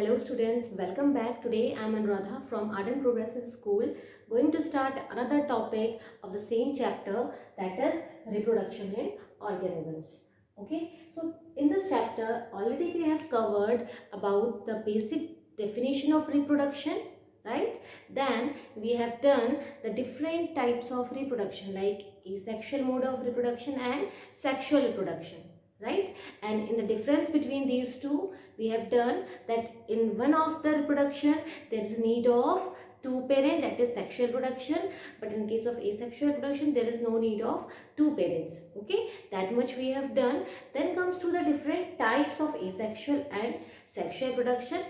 Hello students, welcome back. Today I am Anuradha from Ardent Progressive School, going to start another topic of the same chapter, that is reproduction in organisms. Okay, so in this chapter already we have covered about the basic definition of reproduction, right? Then we have done the different types of reproduction like asexual mode of reproduction and sexual reproduction, right? And in the difference between these two, we have done that in one of the reproduction there is need of two parent, that is sexual reproduction, but in case of asexual reproduction there is no need of two parents. Okay, that much we have done. Then comes to the different types of asexual and sexual reproduction,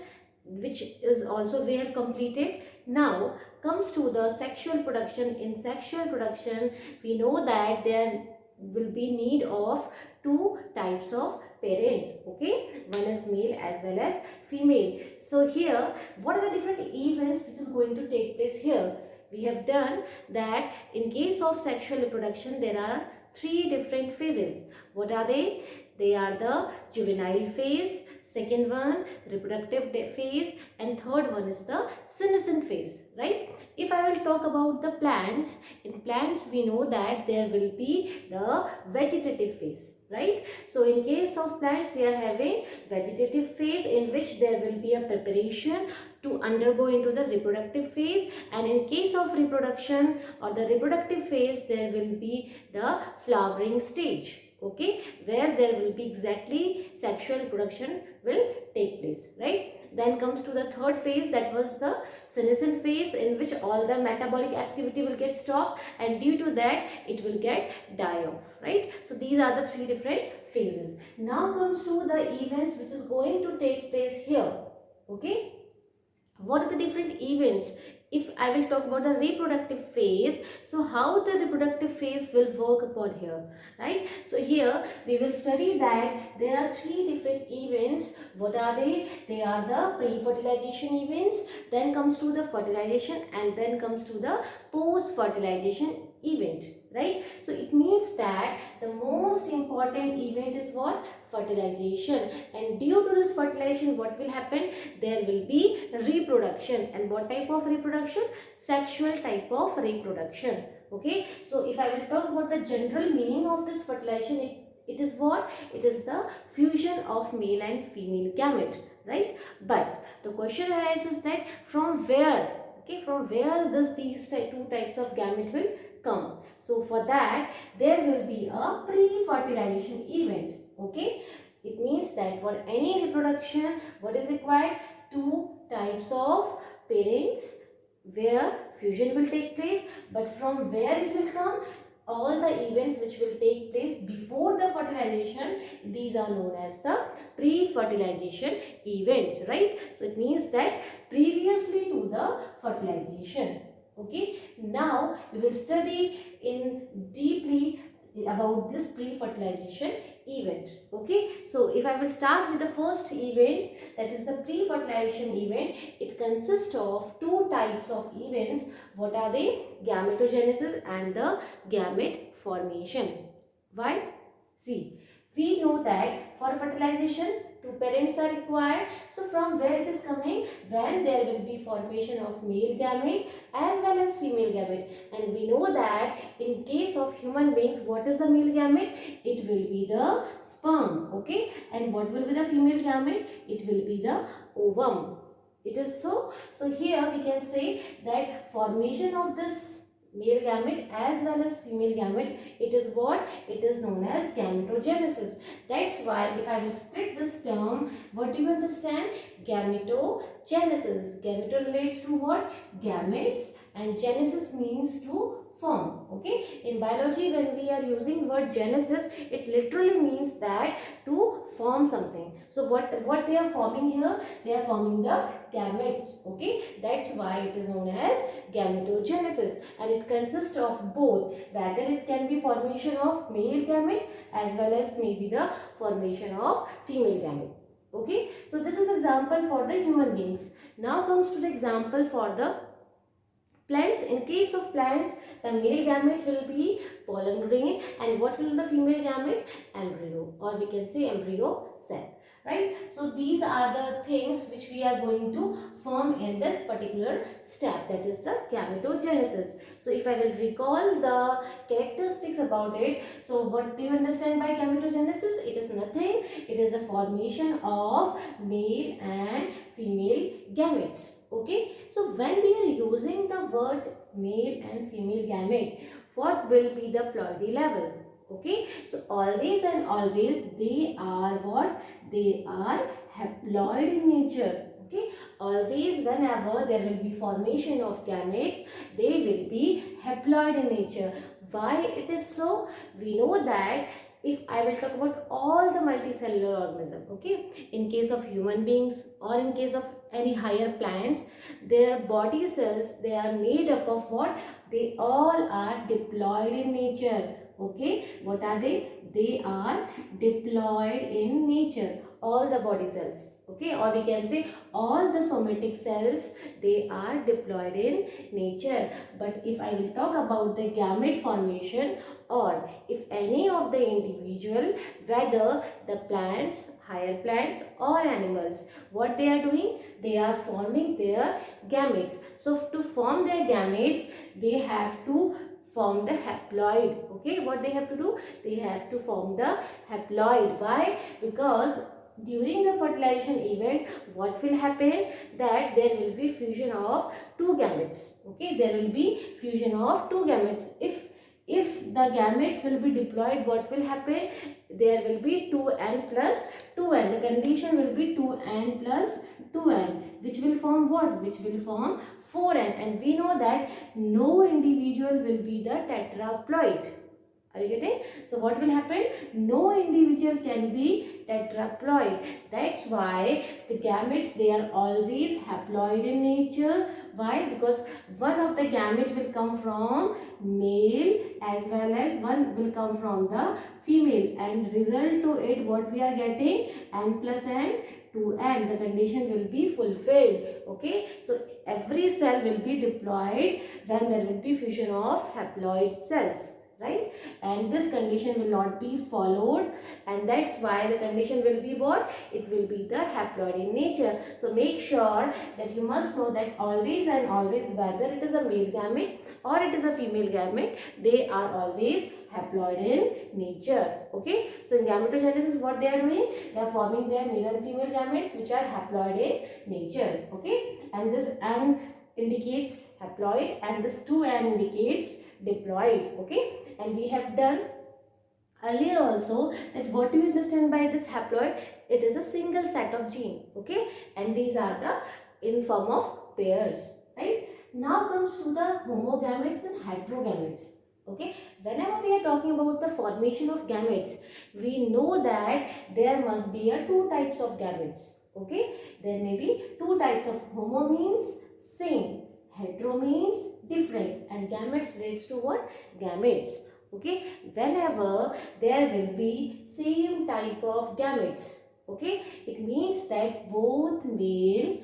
which is also we have completed. Now comes to the sexual reproduction. In sexual reproduction we know that there will be need of two types of parents. Okay, one is male as well as female. So here what are the different events which is going to take place here? We have done that in case of sexual reproduction there are three different phases. What are they? They are the juvenile phase, second one reproductive phase, and third one is the senescent phase, right? If I will talk about the plants, in plants we know that there will be the vegetative phase, right? So in case of plants we are having vegetative phase in which there will be a preparation to undergo into the reproductive phase, and in case of reproduction or the reproductive phase there will be the flowering stage. Okay, where there will be exactly sexual reproduction will take place, right? Then comes to the third phase, that was the senescent phase, in which all the metabolic activity will get stopped, and due to that it will get die off, right? So these are the three different phases. Now comes to the events which is going to take place here. Okay, what are the different events? If I will talk about the reproductive phase, so how the reproductive phase will work upon here, right? So here we will study that there are three different events. What are they? They are the pre-fertilization events, then comes to the fertilization, and then comes to the post-fertilization event, right? So it means that the most important event is what? Fertilization. And due to this fertilization what will happen? There will be reproduction. And what type of reproduction? Sexual type of reproduction. Okay, so if I will talk about the general meaning of this fertilization, it is what? It is the fusion of male and female gamete, right? But the question arises that from where? Okay, from where does these two types of gamete will come? So for that there will be a pre-fertilization event. Okay, it means that for any reproduction what is required? Two types of parents where fusion will take place, but from where it will come? All the events which will take place before the fertilization, these are known as the pre-fertilization events, right? So it means that previously to the fertilization. Okay, now we will study in deeply about this pre-fertilization event. Okay, so if I will start with the first event, that is the pre-fertilization event, it consists of two types of events. What are they? Gametogenesis and the gamete formation. Why? See, we know that for fertilization two parents are required. So from where it is coming? When there will be formation of male gamete as well as female gamete. And we know that in case of human beings, what is the male gamete? It will be the sperm. Okay, and what will be the female gamete? It will be the ovum. It is so. So here we can say that formation of this male gamete as well as female gamete, it is what? It is known as gametogenesis. That's why if I will split this term, what do you understand? Gametogenesis. Gameto relates to what? Gametes, and genesis means to form. Okay, in biology when we are using word genesis, it literally means that to form something. So what they are forming here? They are forming the gametes. Okay, that's why it is known as gametogenesis, and it consists of both, whether it can be formation of male gamete as well as maybe the formation of female gamete. Okay, so this is example for the human beings. Now comes to the example for the plants. In case of plants, the male gamete will be pollen grain, and what will the female gamete? Embryo, or we can say embryo cell. right? So these are the things which we are going to form in this particular step, that is the gametogenesis. So if I will recall the characteristics about it, so what do you understand by gametogenesis? It is nothing, it is the formation of male and female gametes. Okay, so when we are using the word male and female gamete, what will be the ploidy level? Okay, so always and always they are what? They are haploid in nature. Okay, always whenever there will be formation of gametes, they will be haploid in nature. Why it is so? We know that if I will talk about all the multicellular organism, okay, in case of human beings or in case of any higher plants, their body cells, they are made up of what? They all are diploid in nature. Okay, what are they? They are diploid in nature, all the body cells. Okay, or we can say all the somatic cells, they are diploid in nature. But if I will talk about the gamete formation, or if any of the individual, whether the plants, higher plants or animals, what they are doing? They are forming their gametes. So to form their gametes, they have to form the haploid. Okay, what they have to do? They have to form the haploid. Why? Because during the fertilization event, what will happen? That there will be fusion of two gametes. Okay, there will be fusion of two gametes. If the gametes will be diploid, what will happen? There will be 2n plus 2n. The condition will be 2n plus 2n, which will form what? Which will form 4n. And we know that no individual will be the tetraploid. Are you getting? So what will happen? No individual can be tetraploid. That's why the gametes, they are always haploid in nature. Why? Because one of the gamete will come from male as well as one will come from the female, and result to it what we are getting? N plus n 2n. The condition will be fulfilled. Okay, so every cell will be diploid when there will be fusion of haploid cells, right? And this condition will not be followed, and that's why the condition will be what? It will be the haploid in nature. So make sure that you must know that always and always, whether it is a male gamete or it is a female gamete, they are always haploid in nature. Okay, so in gametogenesis, what they are doing? They are forming their male and female gametes which are haploid in nature. Okay, and this N indicates haploid and this 2N indicates diploid. Okay, and we have done earlier also that what do you understand by this haploid? It is a single set of gene. Okay, and these are the in form of pairs, right? Now comes to the homogametes and heterogametes. Okay, whenever we are talking about the formation of gametes, we know that there must be a two types of gametes. Okay, there may be two types of homo means same, hetero means different, and gametes leads to what? Gametes. Okay, whenever there will be same type of gametes, okay, it means that both male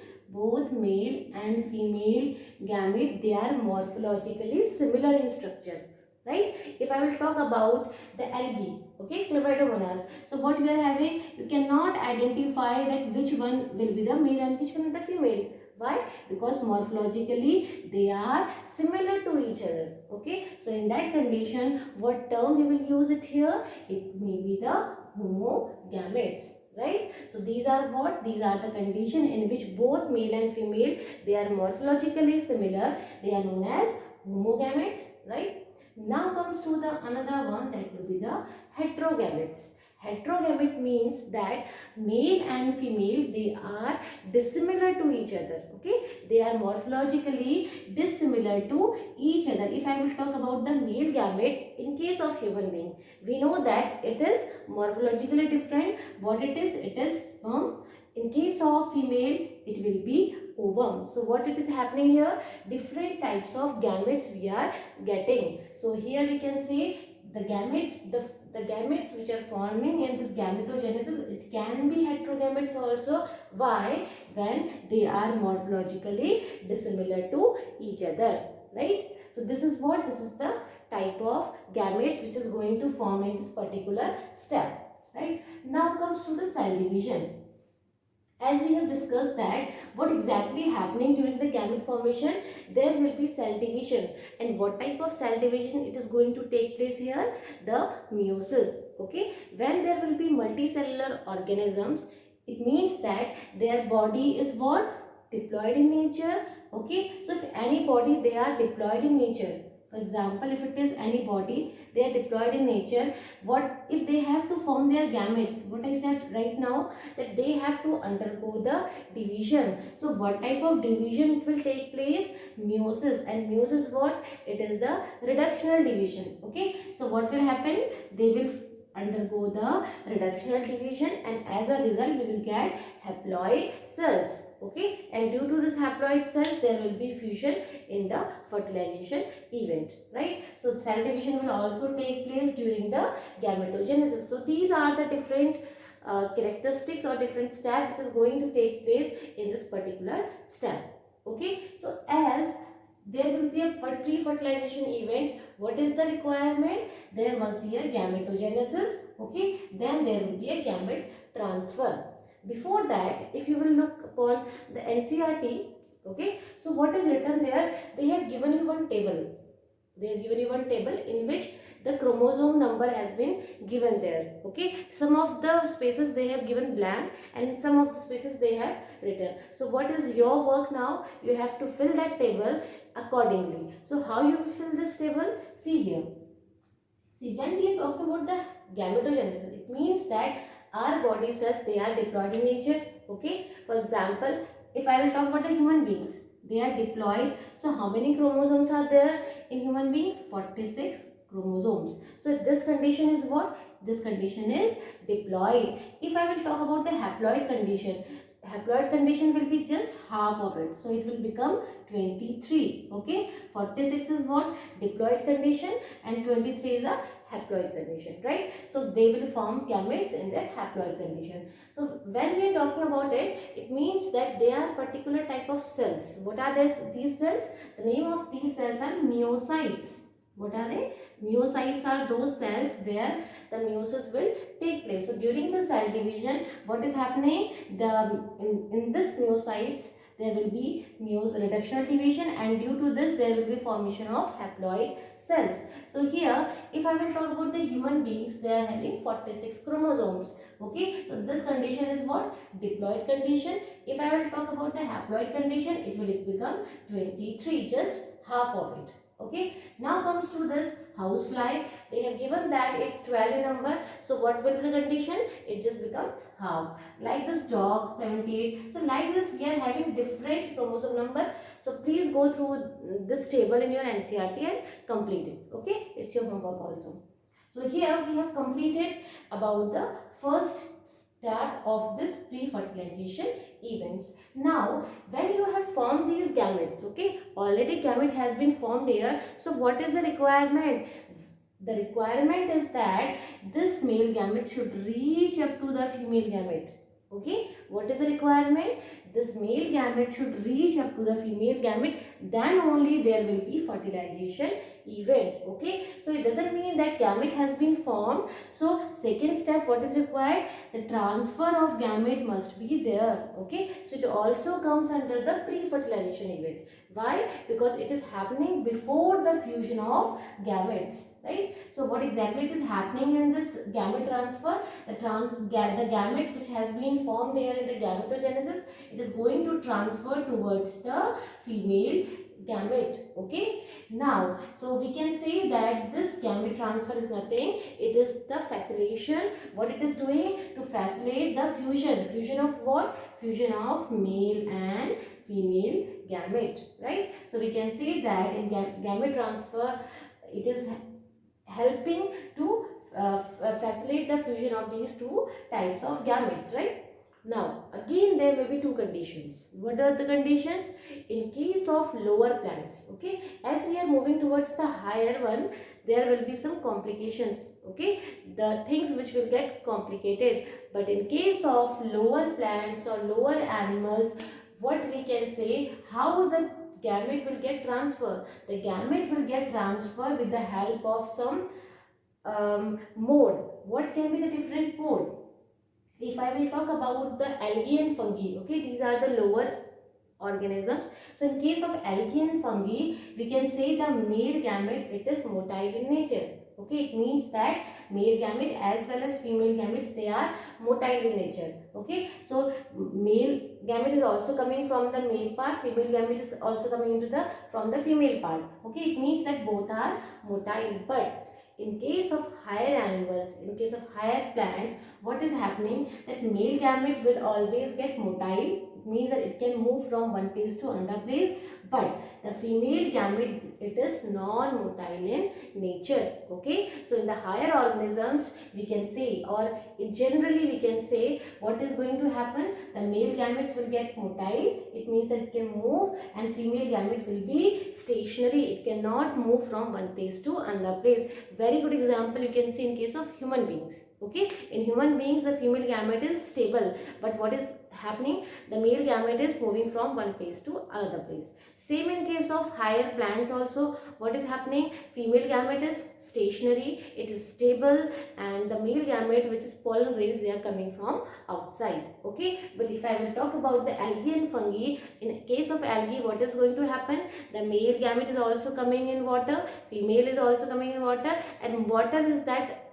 and female gamete, they are morphologically similar in structure, right? If I will talk about the algae, okay, Cladomonas, so what we are having, you cannot identify that which one will be the male and which one is the female. Why? Because morphologically they are similar to each other. Okay, so in that condition, what term we will use it here? It may be the homogametes, right? So these are what? These are the condition in which both male and female, they are morphologically similar. They are known as homogametes, right? Now comes to the another one, that will be the heterogametes. Heterogamete means that male and female, they are dissimilar to each other. Okay, they are morphologically dissimilar to each other. If I will talk about the male gamete, in case of human being, we know that it is morphologically different. What it is? It is sperm. In case of female, it will be ovum. So what it is happening here? Different types of gametes we are getting. So here we can say the gametes, the gametes which are forming in this gametogenesis, it can be heterogametes also. Why? When they are morphologically dissimilar to each other, right? So this is what? This is the type of gametes which is going to form in this particular step, right? Now comes to the cell division. As we have discussed that what exactly happening during the gamete formation, there will be cell division. And what type of cell division it is going to take place here? The meiosis. Okay, when there will be multicellular organisms, it means that their body is what? Diploid in nature. Okay, so if any body they are diploid in nature, for example, if it is any body they are diploid in nature, what if they have to form their gametes? What I said right now, that they have to undergo the division. So what type of division it will take place? Meiosis. And meiosis what? It is the reductional division. Okay, so what will happen? They will undergo the reductional division, and as a result we will get haploid cells. Okay, and due to this haploid cells there will be fusion in the fertilization event, right? So cell division will also take place during the gametogenesis. So these are the different characteristics or different steps which is going to take place in this particular step. Okay, so as there will be a pre-fertilization event, what is the requirement? There must be a gametogenesis. Okay, then there will be a gamete transfer. Before that, if you will look upon the NCERT, okay, so what is written there? They have given you one table. They have given you one table in which the chromosome number has been given there. Okay, some of the spaces they have given blank and some of the spaces they have written. So what is your work now? You have to fill that table accordingly. So how you fill this table? See here. See, when we are talking about the gametogenesis, it means that our body cells, they are diploid in nature. Okay, for example, if I will talk about the human beings, they are diploid. So how many chromosomes are there in human beings? 46 chromosomes. So this condition is what? This condition is diploid. If I will talk about the haploid condition will be just half of it. So it will become 23. Okay, 46 is what? Diploid condition, and 23 is a haploid condition, right? So they will form gametes in that haploid condition. So when we are talking about it, it means that they are particular type of cells. What are these cells? The name of these cells are meiocytes. What are they? Meiocytes are those cells where the meiosis will take place. So during the cell division, what is happening? In this meiocytes, there will be reductional division, and due to this there will be formation of haploid cells. So here, if I will talk about the human beings, they are having 46 chromosomes. Okay, so this condition is what? Diploid condition. If I will talk about the haploid condition, it will become 23, just half of it. Okay, now comes to this housefly. They have given that it's 12 in number. So what will be the condition? It just become half. Like this dog, 78. So like this we are having different chromosome number. So please go through this table in your NCERT and complete it. Okay, it's your homework also. So here we have completed about the first step of this pre-fertilization events. Now when you have formed these gametes, okay, already gamete has been formed here. So what is the requirement? The requirement is that this male gamete should reach up to the female gamete. Okay, what is the requirement? This male gamete should reach up to the female gamete, then only there will be fertilization event. Okay, so it doesn't mean that gamete has been formed. So second step, what is required? The transfer of gamete must be there. Okay, so it also comes under the pre-fertilization event. Why? Because it is happening before the fusion of gametes, right? So what exactly it is happening in this gamete transfer? The gametes which has been formed here in the gametogenesis, it is going to transfer towards the female gamete. Okay, now so we can say that this gamete transfer is nothing, it is the facilitation. What it is doing? To facilitate the fusion of what? Fusion of male and female gamete, right? So we can say that in gamete transfer, it is helping to facilitate the fusion of these two types of gametes, right? Now again there may be two conditions. What are the conditions? In case of lower plants, okay, as we are moving towards the higher one, there will be some complications. Okay, the things which will get complicated. But in case of lower plants or lower animals, what we can say, how the gamete will get transferred? The gamete will get transferred with the help of some mode. What can be the different mode? If I will talk about the algae and fungi, okay, these are the lower organisms. So in case of algae and fungi, we can say the male gamete, it is motile in nature. Okay, it means that male gamete as well as female gametes, they are motile in nature. Okay, so male gamete is also coming from the male part, female gamete is also coming into the from the female part. Okay, it means that both are motile. But in case of higher animals, in case of higher plants, what is happening, that male gamete will always get motile. It means that it can move from one place to another place, but the female gamete, it is non-motile in nature. Okay, so in the higher organisms we can say, or in generally we can say, what is going to happen, the male gametes will get motile. It means that it can move, and female gamete will be stationary. It cannot move from one place to another place. Very good example you can see in case of human beings. Okay, in human beings the female gamete is stable, but what is happening, the male gamete is moving from one place to another place. Same in case of higher plants also, what is happening, female gamete is stationary, it is stable, and the male gamete, which is pollen grains, they are coming from outside. Okay, but if I will talk about the algae and fungi, in case of algae, what is going to happen, the male gamete is also coming in water, female is also coming in water, and water is that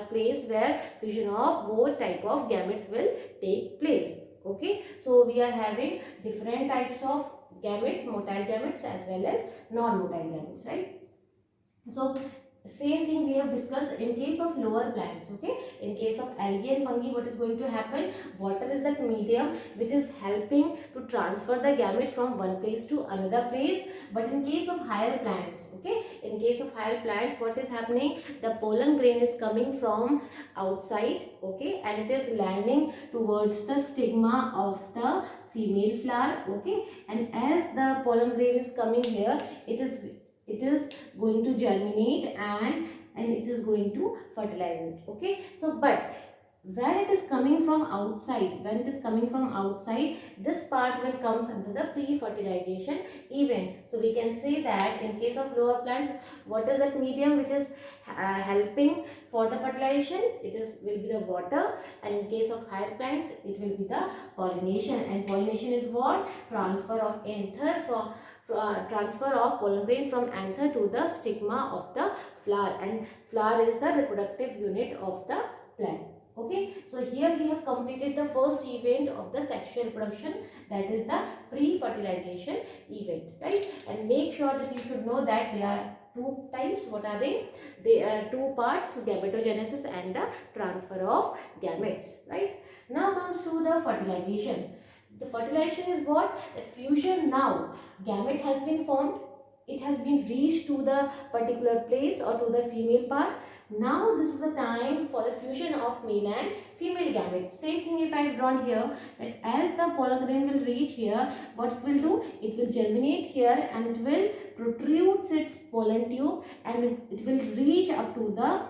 place where fusion of both type of gametes will take place. Okay, so we are having different types of gametes, motile gametes as well as non-motile gametes, right? So same thing we have discussed in case of lower plants. Okay, in case of algae and fungi, what is going to happen, water is that medium which is helping to transfer the gamete from one place to another place. But in case of higher plants, okay, in case of higher plants, what is happening, the pollen grain is coming from outside, okay, and it is landing towards the stigma of the female flower. Okay, and as the pollen grain is coming here, it is going to germinate, and it is going to fertilize it. Okay, so but when it is coming from outside, this part will comes under the pre-fertilization event. So we can say that in case of lower plants, what is that medium which is helping for the fertilization, it is will be the water, and in case of higher plants it will be the pollination. And pollination is what, transfer of anther from transfer of pollen grain from anther to the stigma of the flower, and flower is the reproductive unit of the plant. Okay, so here we have completed the first event of the sexual reproduction, that is the pre-fertilization event, right? And make sure that you should know that there are two types. What are they? They are two parts, gametogenesis and the transfer of gametes, right? Now comes to the fertilization. The fertilization is what? That fusion. Now gamete has been formed, it has been reached to the particular place or to the female part. Now this is the time for the fusion of male and female gametes. Same thing if I have drawn here, that as the pollen grain will reach here, what it will do? It will germinate here and it will protrude its pollen tube, and it will reach up to the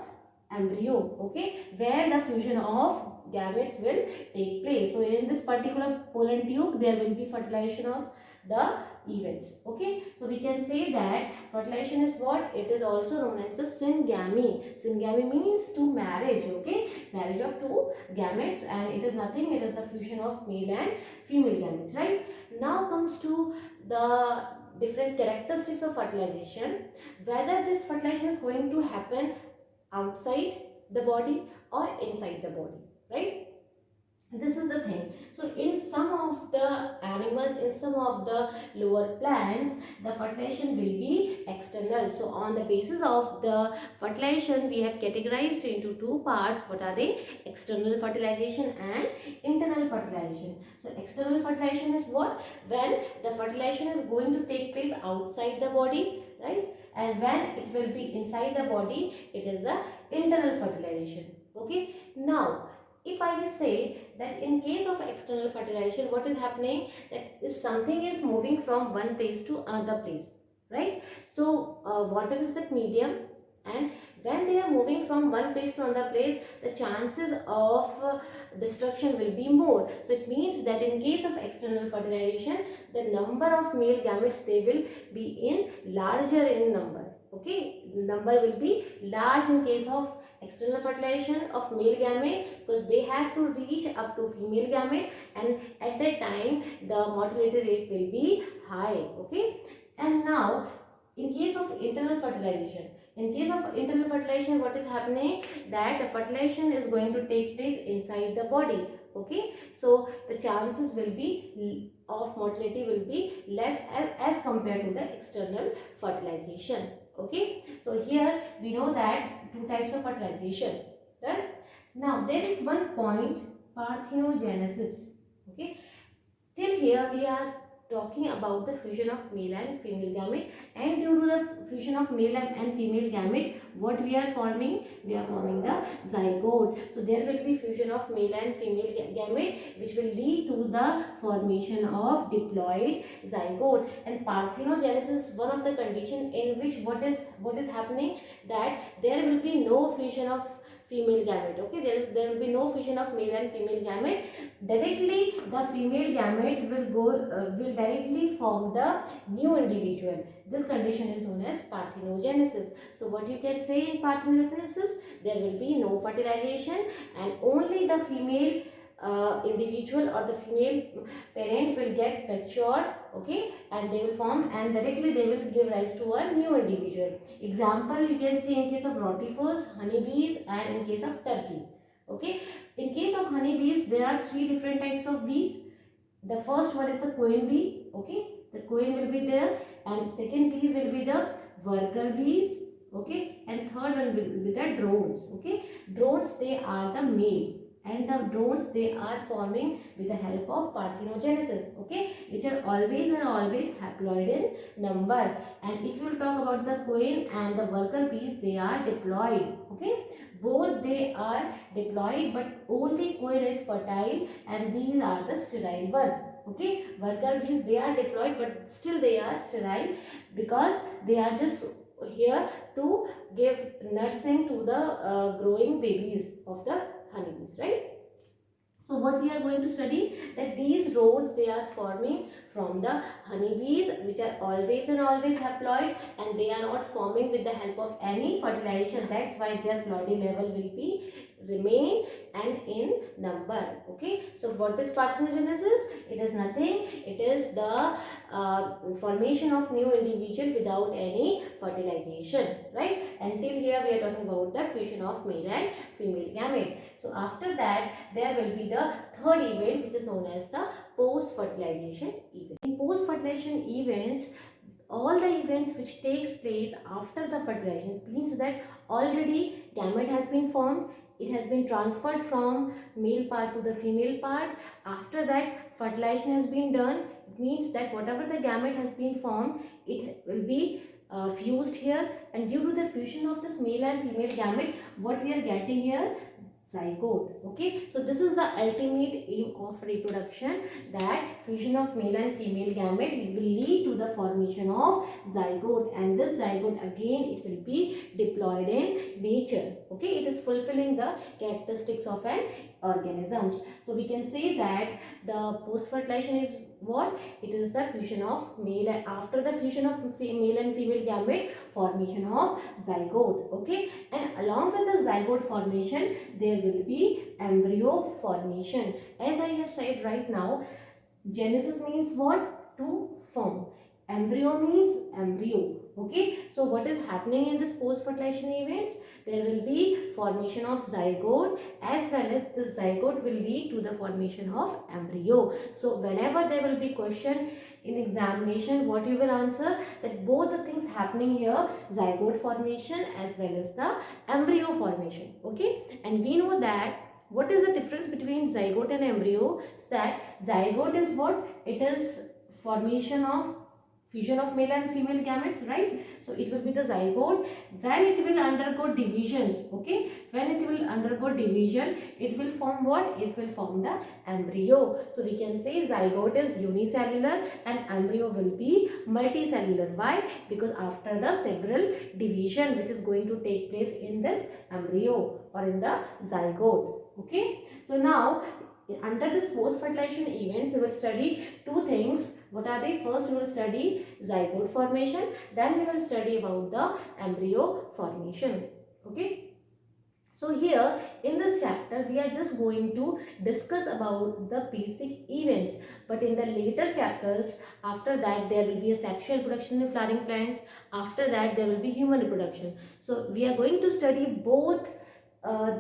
embryo, okay, where the fusion of gametes will take place. So in this particular pollen tube, there will be fertilization of the events. Okay, so we can say that fertilization is what? It is also known as the syngamy. Syngamy means to marriage. Okay, marriage of two gametes, and it is nothing, it is the fusion of male and female gametes, right? Now comes to the different characteristics of fertilization, whether this fertilization is going to happen outside the body or inside the body, right? This is the thing. So in some of the animals, in some of the lower plants, the fertilization will be external. So on the basis of the fertilization, we have categorized into two parts. What are they? External fertilization and internal fertilization. So external fertilization is what? When the fertilization is going to take place outside the body, right? And when it will be inside the body, it is the internal fertilization. Okay, now if I will say that in case of external fertilization, what is happening, that if something is moving from one place to another place, right? So water is that medium, and when they are moving from one place to another place, the chances of destruction will be more. So it means that in case of external fertilization, the number of male gametes, they will be in larger in number. Okay, the number will be large in case of external fertilization of male gamete, because they have to reach up to female gamete, and at that time the mortality rate will be high. Okay, and now in case of internal fertilization, what is happening, that the fertilization is going to take place inside the body. Okay, so the chances will be of mortality will be less as compared to the external fertilization. Okay, so here we know that two types of fertilization, right? Now there is one point, parthenogenesis. Okay, till here we are talking about the fusion of male and female gamete, and due to the fusion of male and female gamete, what we are forming? We are forming the zygote. So there will be fusion of male and female gamete, which will lead to the formation of diploid zygote. And parthenogenesis is one of the condition in which what is happening, that there will be no fusion of female gamete. Okay, there will be no fusion of male and female gamete. Directly the female gamete will directly form the new individual. This condition is known as parthenogenesis. So what you can say in parthenogenesis, there will be no fertilization, and only the female individual or the female parent will get matured. Okay, and they will form, and directly they will give rise to a new individual. Example you can see in case of rotifers, honeybees, and in case of turkey. Okay, in case of honeybees, there are three different types of bees. The first one is the queen bee. Okay, the queen will be there, and second bee will be the worker bees. Okay, and third one will be the drones. Okay, drones, they are the male, and the drones, they are forming with the help of parthenogenesis. Okay, which are always and always haploid in number. And if you will talk about the queen and the worker bees, they are diploid. Okay, both they are diploid, but only queen is fertile, and these are the sterile one. Okay, worker bees, they are diploid, but still they are sterile, because they are just here to give nursing to the growing babies of the honeybees, right? So what we are going to study, that these drones, they are forming from the honeybees, which are always and always haploid, and they are not forming with the help of any fertilization. That's why their ploidy level will be remain and in number. Okay, so what is parthenogenesis? It is nothing, it is the formation of new individual without any fertilization, right? Until here we are talking about the fusion of male and female gamete. So after that there will be the third event, which is known as the post-fertilization event. In post-fertilization events, all the events which takes place after the fertilization means that already gamete has been formed, it has been transferred from male part to the female part. After that fertilization has been done. It means that whatever the gamete has been formed, it will be fused here, and due to the fusion of this male and female gamete, what we are getting here, zygote. Okay, so this is the ultimate aim of reproduction, that fusion of male and female gamete will lead to the formation of zygote, and this zygote again, it will be diploid in nature. Okay, it is fulfilling the characteristics of an organisms. So we can say that the post fertilization is what? It is the fusion of male, and after the fusion of male and female gamete, formation of zygote. Okay, and along with the zygote formation, there will be embryo formation. As I have said right now, genesis means what? To form. Embryo means embryo. Okay, so what is happening in this post fertilization events? There will be formation of zygote, as well as this zygote will lead to the formation of embryo. So whenever there will be question in examination, what you will answer, that both the things happening here, zygote formation as well as the embryo formation. Okay, and we know that what is the difference between zygote and embryo? That zygote is what? It is formation of fusion of male and female gametes, right? So it will be the zygote. When it will undergo divisions, okay, when it will undergo division, it will form what? It will form the embryo. So we can say zygote is unicellular and embryo will be multicellular. Why? Because after the several division which is going to take place in this embryo or in the zygote. Okay, so now under this post fertilization events, we will study two things. What are they? First we will study zygote formation, then we will study about the embryo formation. Okay, So here in this chapter we are just going to discuss about the basic events, but in the later chapters, after that there will be a sexual reproduction in flowering plants, after that there will be human reproduction. So we are going to study both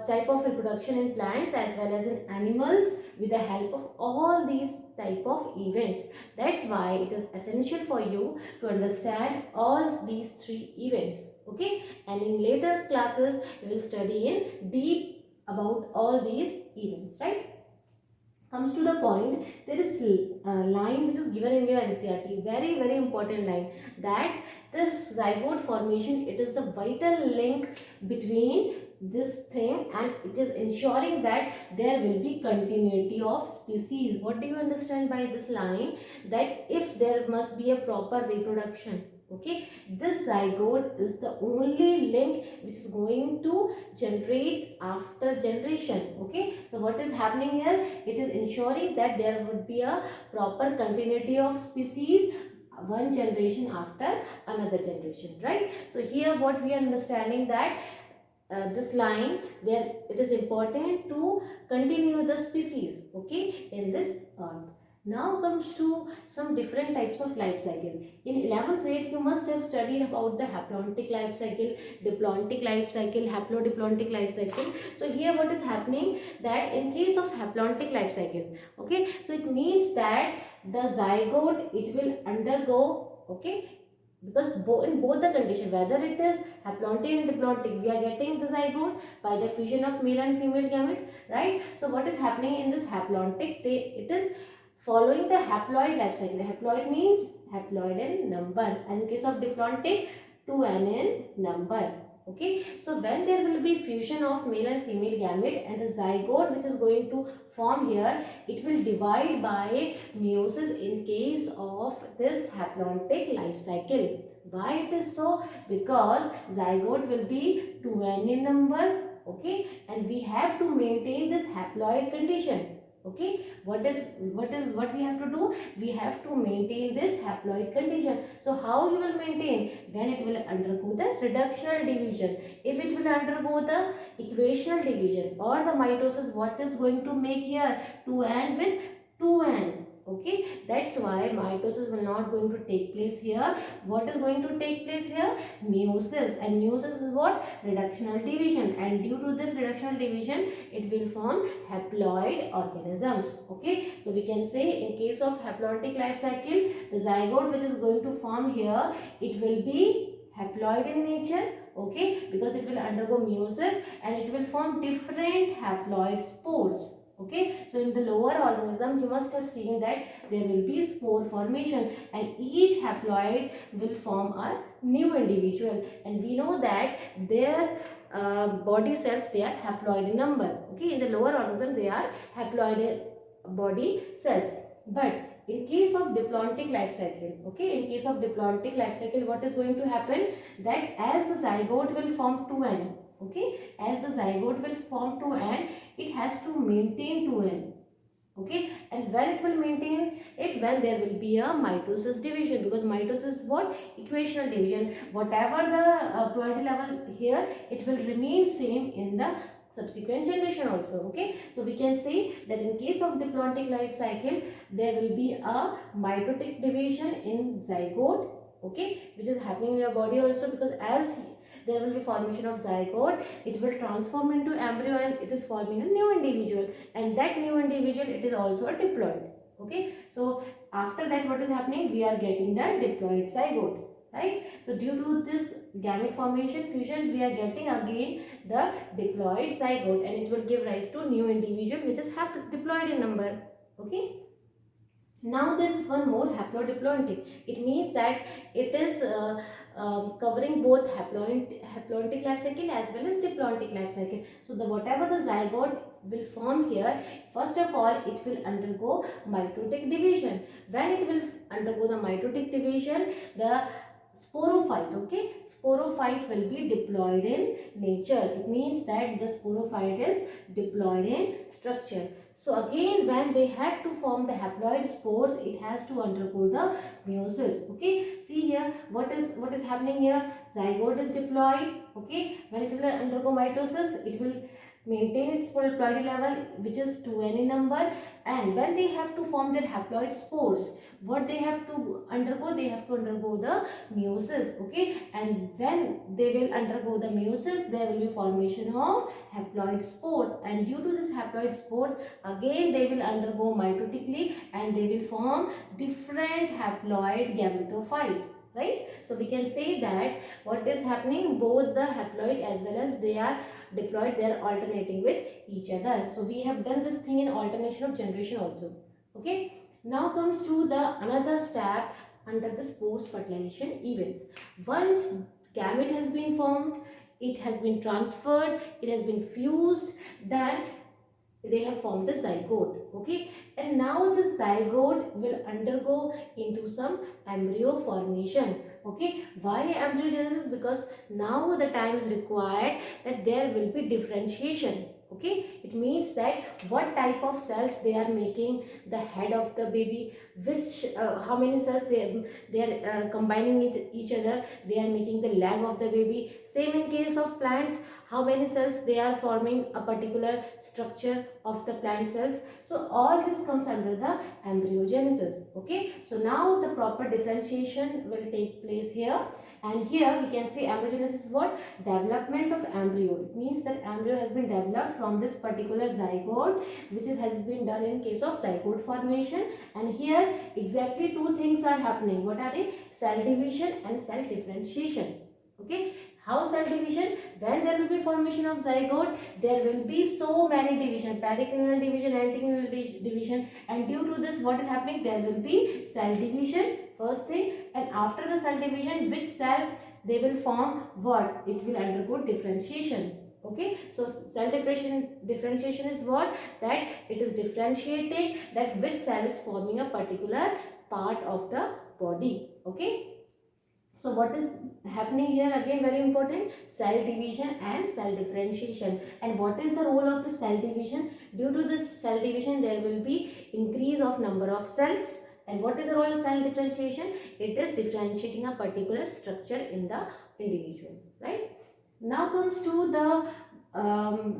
type of reproduction in plants as well as in animals with the help of all these type of events. That's why it is essential for you to understand all these three events. Okay, and in later classes we will study in deep about all these events, right? Comes to the point, there is a line which is given in your NCERT, very important line, that this zygote formation, it is the vital link between this thing and it is ensuring that there will be continuity of species. What do you understand by this line? That if there must be a proper reproduction, okay, this zygote is the only link which is going to generate after generation. Okay, so what is happening here? It is ensuring that there would be a proper continuity of species one generation after another generation, right? So here what we are understanding, that this line there, it is important to continue the species, okay, in this earth. Now comes to some different types of life cycle. In 11th grade you must have studied about the haplontic life cycle, diplontic life cycle, haplodiplontic life cycle. So here what is happening, that in case of haplontic life cycle, okay, so it means that the zygote, it will undergo, okay, because in both the condition, whether it is haplontic and diplontic, we are getting the zygote by the fusion of male and female gamete, right? So what is happening in this haplontic, it is following the haploid life cycle. Haploid means haploid in number, and in case of diplontic, 2n in number. Okay, so when there will be fusion of male and female gamete and the zygote which is going to form here, it will divide by meiosis in case of this haplontic life cycle. Why it is so? Because zygote will be 2n in number, okay, and we have to maintain this haploid condition. Okay, what we have to do? We have to maintain this haploid condition. So how you will maintain? When it will undergo the reductional division. If it will undergo the equational division or the mitosis, what is going to make here? 2n with 2n. Okay, that's why mitosis will not going to take place here. What is going to take place here? Meiosis, and meiosis is what? Reductional division, and due to this reductional division it will form haploid organisms. Okay, so we can say in case of haplontic life cycle, the zygote which is going to form here, it will be haploid in nature, okay, because it will undergo meiosis and it will form different haploid spores. Okay, so in the lower organism you must have seen that there will be spore formation and each haploid will form a new individual, and we know that their body cells, they are haploid in number. Okay, in the lower organism they are haploid body cells. But in case of diplontic life cycle, okay, in case of diplontic life cycle, what is going to happen? That as the zygote will form 2n, okay, as the zygote will form 2n, it has to maintain 2n. Okay, and when it will maintain it? When there will be a mitosis division, because mitosis is what? Equational division. Whatever the ploidy level here, it will remain same in the subsequent generation also. Okay, so we can say that in case of diplontic life cycle, there will be a mitotic division in zygote, okay, which is happening in your body also, because as there will be formation of zygote, it will transform into embryo and it is forming a new individual, and that new individual, it is also a diploid. Okay, so after that what is happening? We are getting the diploid zygote, right? So due to this gamete formation fusion, we are getting again the diploid zygote, and it will give rise to new individual which is diploid in number. Okay, now there is one more, haplodiplontic. It means that it is covering both haplontic life cycle as well as diplontic life cycle. So the whatever the zygote will form here, first of all it will undergo mitotic division. When it will undergo the mitotic division, the sporophyte, okay, sporophyte will be diploid in nature. It means that the sporophyte is diploid in structure. So again, when they have to form the haploid spores, it has to undergo the meiosis. Okay, see here what is happening here. Zygote is diploid. Okay, when it will undergo mitosis, it will maintain its polyploidy level, which is 2n in number. And when they have to form their haploid spores, what they have to undergo? They have to undergo the meiosis. Okay, and when they will undergo the meiosis, there will be formation of haploid spores, and due to this haploid spores, again they will undergo mitotically and they will form different haploid gametophyte. Right, so we can say that what is happening, both the haploid as well as they are diploid, they are alternating with each other. So we have done this thing in alternation of generation also. Okay, now comes to the another step under this post fertilization events. Once gamete has been formed, it has been transferred, it has been fused, then they have formed the zygote. Okay, and now the zygote will undergo into some embryo formation. Okay, why embryogenesis? Because now the time is required that there will be differentiation. Okay, it means that what type of cells they are making the head of the baby, which how many cells they are combining with each other, they are making the leg of the baby. Same in case of plants, how many cells they are forming a particular structure of the plant cells. So all this comes under the embryogenesis. Okay, so now the proper differentiation will take place here, and here we can see embryogenesis is what? Development of embryo. It means that embryo has been developed from this particular zygote, which has been done in case of zygote formation. And here exactly two things are happening. What are they? Cell division and cell differentiation. Okay, how cell division? When there will be formation of zygote, there will be so many division, periclinial division, anticlinial division, and due to this what is happening? There will be cell division, first thing, and after the cell division, which cell they will form what? It will undergo differentiation. Okay, so cell differentiation is what? That it is differentiating that which cell is forming a particular part of the body. Okay, so what is happening here? Again very important, cell division and cell differentiation. And what is the role of the cell division? Due to this cell division, there will be increase of number of cells. And what is the role of cell differentiation? It is differentiating a particular structure in the individual. Right? Now comes to the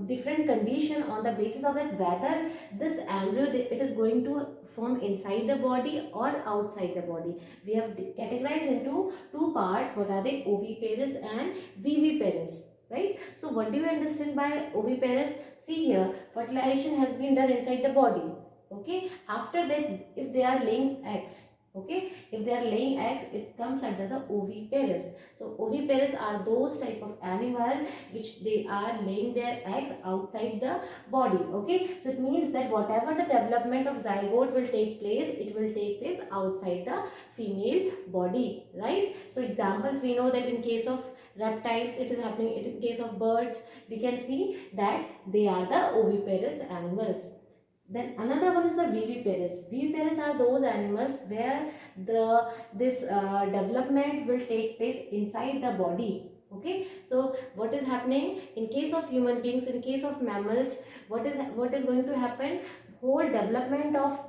different condition on the basis of that whether this embryo it is going to form inside the body or outside the body. We have categorized into two parts. What are they? Oviparous and viviparous. Right? So what do you understand by oviparous? See here, fertilization has been done inside the body. Okay, after that if they are laying eggs, okay, if they are laying eggs, it comes under the oviparous. So oviparous are those type of animals which they are laying their eggs outside the body. Okay, so it means that whatever the development of zygote will take place, it will take place outside the female body. Right? So examples, we know that in case of reptiles it is happening, in case of birds we can see that they are the oviparous animals. Then another one is the viviparous. Viviparous are those animals where this development will take place inside the body. Okay, so what is happening in case of human beings, in case of mammals, what is going to happen? Whole development of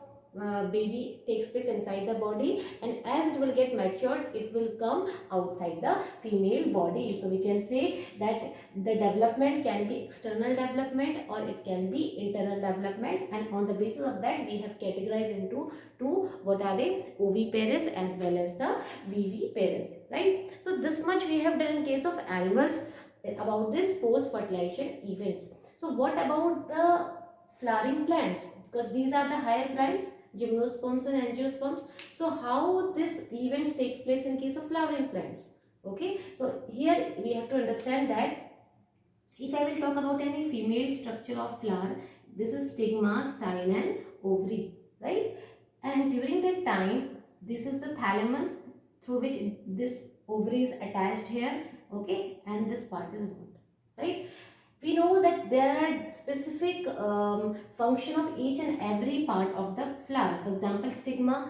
baby takes place inside the body, and as it will get matured, it will come outside the female body. So we can say that the development can be external development or it can be internal development, and on the basis of that we have categorized into two. What are they? Oviparous as well as the viviparous. Right? So this much we have done in case of animals about this post fertilization events. So what about the flowering plants? Because these are the higher plants, gymnosperms and angiosperms. So how this events takes place in case of flowering plants? Okay, so here we have to understand that if I will talk about any female structure of flower, this is stigma, style and ovary, right? And during that time, this is the thalamus through which this ovary is attached here, okay, and this part is what, right? We know that there are specific function of each and every part of the flower. For example, stigma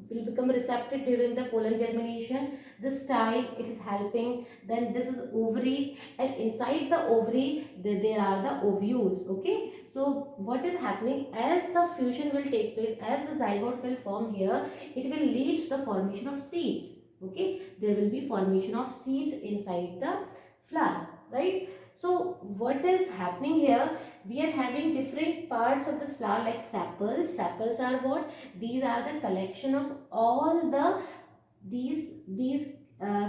will become receptive during the pollen germination. This style, it is helping. Then this is ovary, and inside the ovary there are the ovules. Okay, so what is happening as the fusion will take place, as the zygote will form here, it will lead to the formation of seeds. Okay, there will be formation of seeds inside the flower, right? So what is happening here? We are having different parts of this flower like sepals. Sepals are what? These are the collection of all the these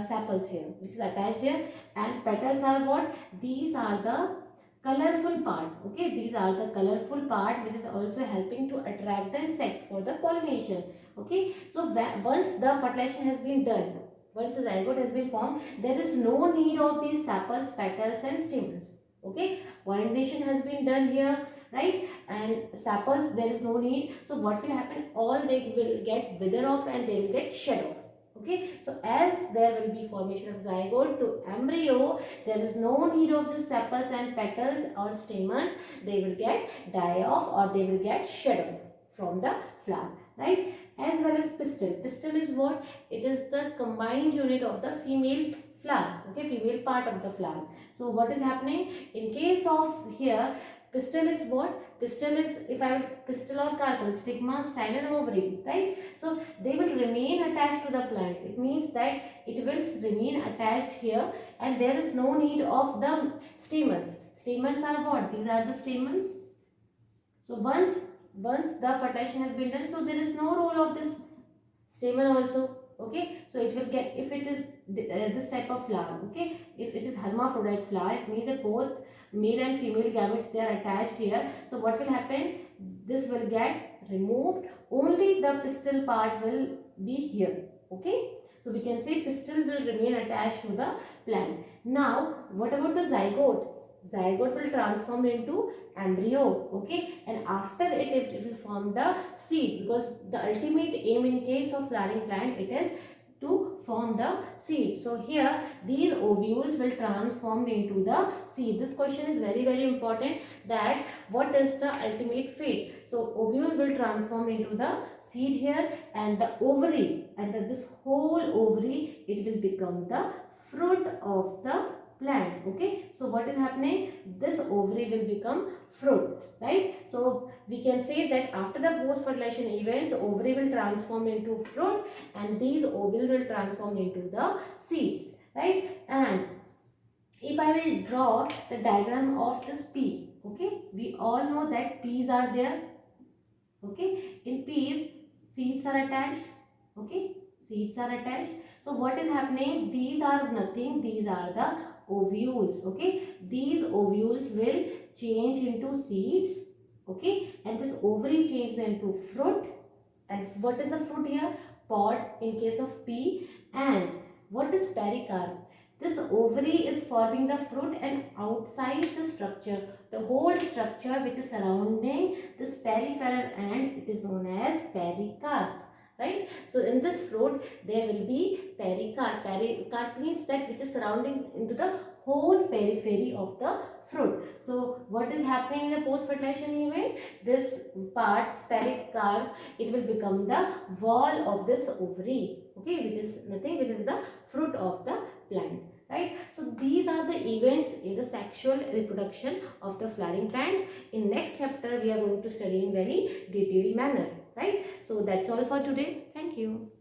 sepals here, which is attached here. And petals are what? These are the colorful part. Okay, these are the colorful part which is also helping to attract the insects for the pollination. Okay, so once the fertilization has been done, once the zygote has been formed, there is no need of these sepals, petals and stamens. Okay, pollination has been done here, right? And sepals, there is no need. So what will happen? All they will get wither off and they will get shed off. Okay, so as there will be formation of zygote to embryo, there is no need of the sepals and petals or stamens. They will get die off or they will get shed off from the flower, right? As well as pistil. Pistil is what? It is the combined unit of the female flower, okay, female part of the flower. So what is happening in case of here? Pistil is what? Pistil is, if I have pistil or carpel, stigma, style and ovary, right? So they will remain attached to the plant. It means that it will remain attached here and there is no need of the stamens. Stamens are what? These are the stamens. So once the fertilization has been done, so there is no role of this stamen also. Okay, so it will get, if it is this type of flower, okay, if it is hermaphrodite flower, it means that both male and female gametes, they are attached here. So what will happen? This will get removed, only the pistil part will be here. Okay, so we can say pistil will remain attached to the plant. Now what about the zygote? Zygote will transform into embryo, okay, and after it will form the seed, because the ultimate aim in case of flowering plant, it is to form the seed. So here these ovules will transform into the seed. This question is very important, that what is the ultimate fate? So ovule will transform into the seed here, and the ovary, and this whole ovary, it will become the fruit of the plant. Okay, so what is happening? This ovary will become fruit, right? So we can say that after the post fertilization events, ovary will transform into fruit and these ovule will transform into the seeds, right? And if I will draw the diagram of this pea, okay, we all know that peas are there. Okay, in peas seeds are attached. Okay, seeds are attached. So what is happening? These are nothing, these are the ovules. Okay, these ovules will change into seeds. Okay, and this ovary changes into fruit. And what is the fruit here? Pod in case of pea. And what is pericarp? This ovary is forming the fruit, and outside the structure, the whole structure which is surrounding this peripheral end, it is known as pericarp, right? So in this fruit there will be pericarp. Pericarp means that which is surrounding into the whole periphery of the fruit. So what is happening in the post fertilization event? This part, pericarp, it will become the wall of this ovary, okay, which is nothing, which is the fruit of the plant, right? So these are the events in the sexual reproduction of the flowering plants. In next chapter we are going to study in very detailed manner, right? So that's all for today. Thank you.